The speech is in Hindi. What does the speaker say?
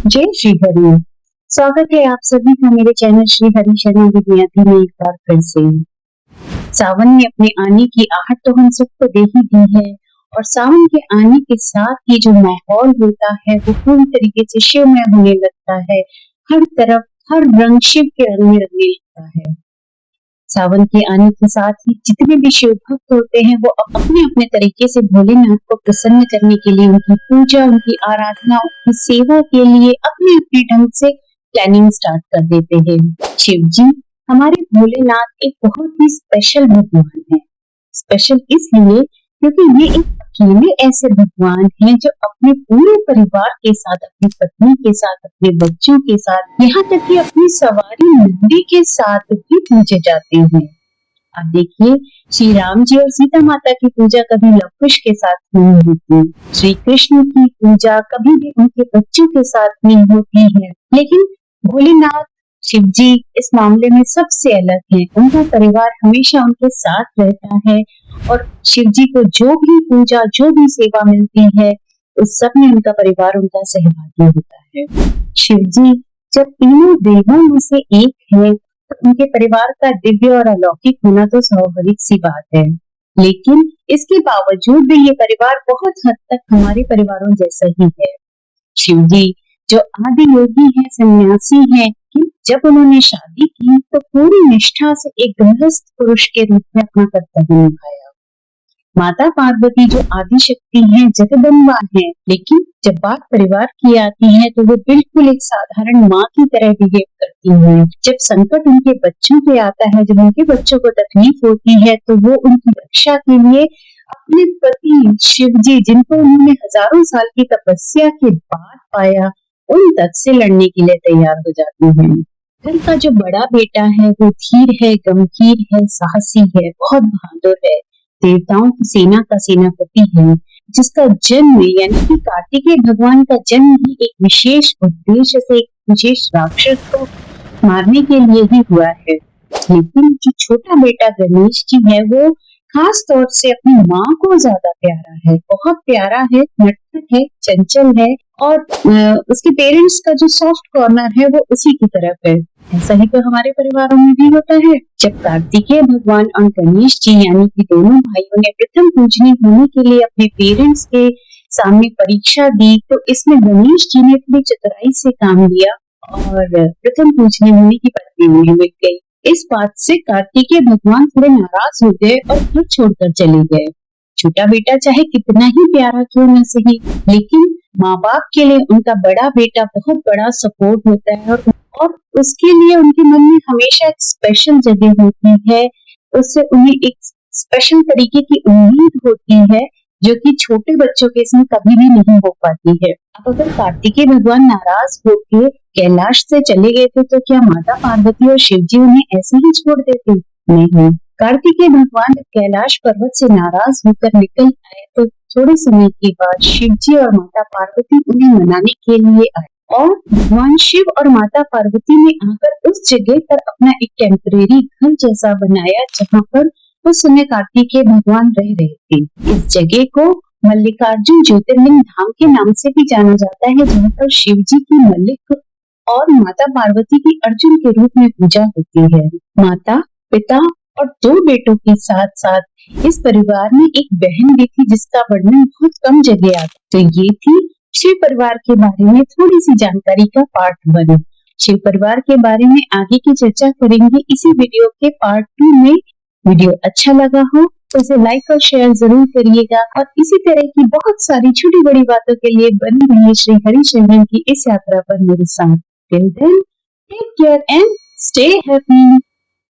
जय श्री हरि। स्वागत है आप सभी का मेरे चैनल श्री हरि शरण विद्यार्थी में एक बार फिर से। सावन में अपने आने की आहट तो हम सबको दे ही दी है और सावन के आने के साथ ही जो माहौल होता है वो पूरी तरीके से शिवमय होने लगता है। हर तरफ हर रंग शिव के रंग में रंगने लगता है। सावन के आने के साथ ही जितने भी शिव भक्त होते हैं वो अपने अपने तरीके से भोलेनाथ को प्रसन्न करने के लिए उनकी पूजा, उनकी आराधना, उनकी सेवा के लिए अपने अपने ढंग से प्लानिंग स्टार्ट कर देते हैं। शिव जी हमारे भोलेनाथ एक बहुत ही स्पेशल भगवान है। स्पेशल इसलिए क्योंकि ये एक अकेले ऐसे भगवान हैं जो अपने पूरे परिवार के साथ, अपनी पत्नी के साथ, अपने बच्चों के साथ, यहाँ तक कि अपनी सवारी नंदी के साथ भी पूजे जाते हैं। अब देखिए, श्री राम जी और सीता माता की पूजा कभी लव कुश के साथ नहीं होती, श्री कृष्ण की पूजा कभी भी उनके बच्चों के साथ नहीं होती है, लेकिन भोलेनाथ शिव जी इस मामले में सबसे अलग है। उनका परिवार हमेशा उनके साथ रहता है और शिव जी को जो भी पूजा, जो भी सेवा मिलती है, उस सब में उनका परिवार उनका सहभागी होता है। शिव जी जब तीनों देवों में से एक है तो उनके परिवार का दिव्य और अलौकिक होना तो स्वाभाविक सी बात है, लेकिन इसके बावजूद भी ये परिवार बहुत हद तक हमारे परिवारों जैसा ही है। शिव जी जो आदि योगी है, सन्यासी है, कि जब उन्होंने शादी की तो पूरी निष्ठा से एक गृहस्थ पुरुष के रूप में अपना कर्तव्य निभाया। माता पार्वती जो आदि शक्ति है, जगदम्बा है, लेकिन जब बात परिवार की आती है तो वो बिल्कुल एक साधारण माँ की तरह बिहेव करती हैं। जब संकट उनके बच्चों पे आता है, जब उनके बच्चों को तकलीफ होती है तो वो उनकी रक्षा के लिए अपने पति शिव जी, जिनको उन्होंने हजारों साल की तपस्या के बाद पाया, उन तक से लड़ने के लिए तैयार हो जाती हैं। घर का जो बड़ा बेटा है वो धीर है, गंभीर है, साहसी है, बहुत बहादुर है, देवताओं की सेना का सेनापति है, जिसका जन्म यानी कि कार्तिकेय भगवान का जन्म ही एक विशेष उद्देश्य से, एक विशेष राक्षस को मारने के लिए ही हुआ है। लेकिन जो छोटा बेटा गणेश जी है वो खास तौर से अपनी माँ को ज्यादा प्यारा है, बहुत प्यारा है, नटखट है, चंचल है और उसके पेरेंट्स का जो सॉफ्ट कॉर्नर है वो उसी की तरफ है। ऐसा ही तो हमारे परिवारों में भी होता है। जब कार्तिकेय भगवान और गणेश जी यानी कि दोनों भाइयों ने प्रथम पूजनीय होने के लिए अपने पेरेंट्स के सामने परीक्षा दी तो इसमें गणेश जी ने थोड़ी चतुराई से काम लिया और प्रथम पूजनीय होने की पदवी उन्हें मिल गई। इस बात से कार्तिकेय भगवान थोड़े नाराज हो गए और घर छोड़कर चले गए। छोटा बेटा चाहे कितना ही प्यारा क्यों न सही, लेकिन माँ बाप के लिए उनका बड़ा बेटा बहुत बड़ा सपोर्ट होता है और उसके लिए उनके मन में हमेशा एक स्पेशल जगह होती है। उससे उन्हें एक स्पेशल तरीके की उम्मीद होती है जो कि छोटे बच्चों के संग कभी भी नहीं हो पाती है। अब अगर कार्तिकेय भगवान नाराज होकर कैलाश से चले गए थे तो क्या माता पार्वती और शिव जी उन्हें ऐसे ही छोड़ देते? नहीं। कार्तिकेय भगवान जब कैलाश पर्वत से नाराज होकर निकल आए तो थोड़े समय के बाद शिव जी और माता पार्वती उन्हें मनाने के लिए आए और भगवान शिव और माता पार्वती ने आकर उस जगह पर अपना एक टेम्परेरी घर जैसा बनाया जहाँ पर उस समय कार्तिकेय भगवान रह रहे थे। इस जगह को मल्लिकार्जुन ज्योतिर्लिंग धाम के नाम से भी जाना जाता है, जहाँ पर शिव जी की मल्लिक और माता पार्वती की अर्जुन के रूप में पूजा होती है। माता, पिता और दो बेटों के साथ साथ इस परिवार में एक बहन भी थी जिसका वर्णन बहुत कम जगह आता। तो ये थी शिव परिवार के बारे में थोड़ी सी जानकारी का पार्ट 1। शिव परिवार के बारे में आगे की चर्चा करेंगे इसी वीडियो के पार्ट 2 में। वीडियो अच्छा लगा हो तो इसे लाइक और शेयर जरूर करिएगा और इसी तरह की बहुत सारी छोटी बड़ी बातों के लिए बनी रहिए श्री हरि शरण की इस यात्रा पर मेरे साथ। Till then, take care and stay happy.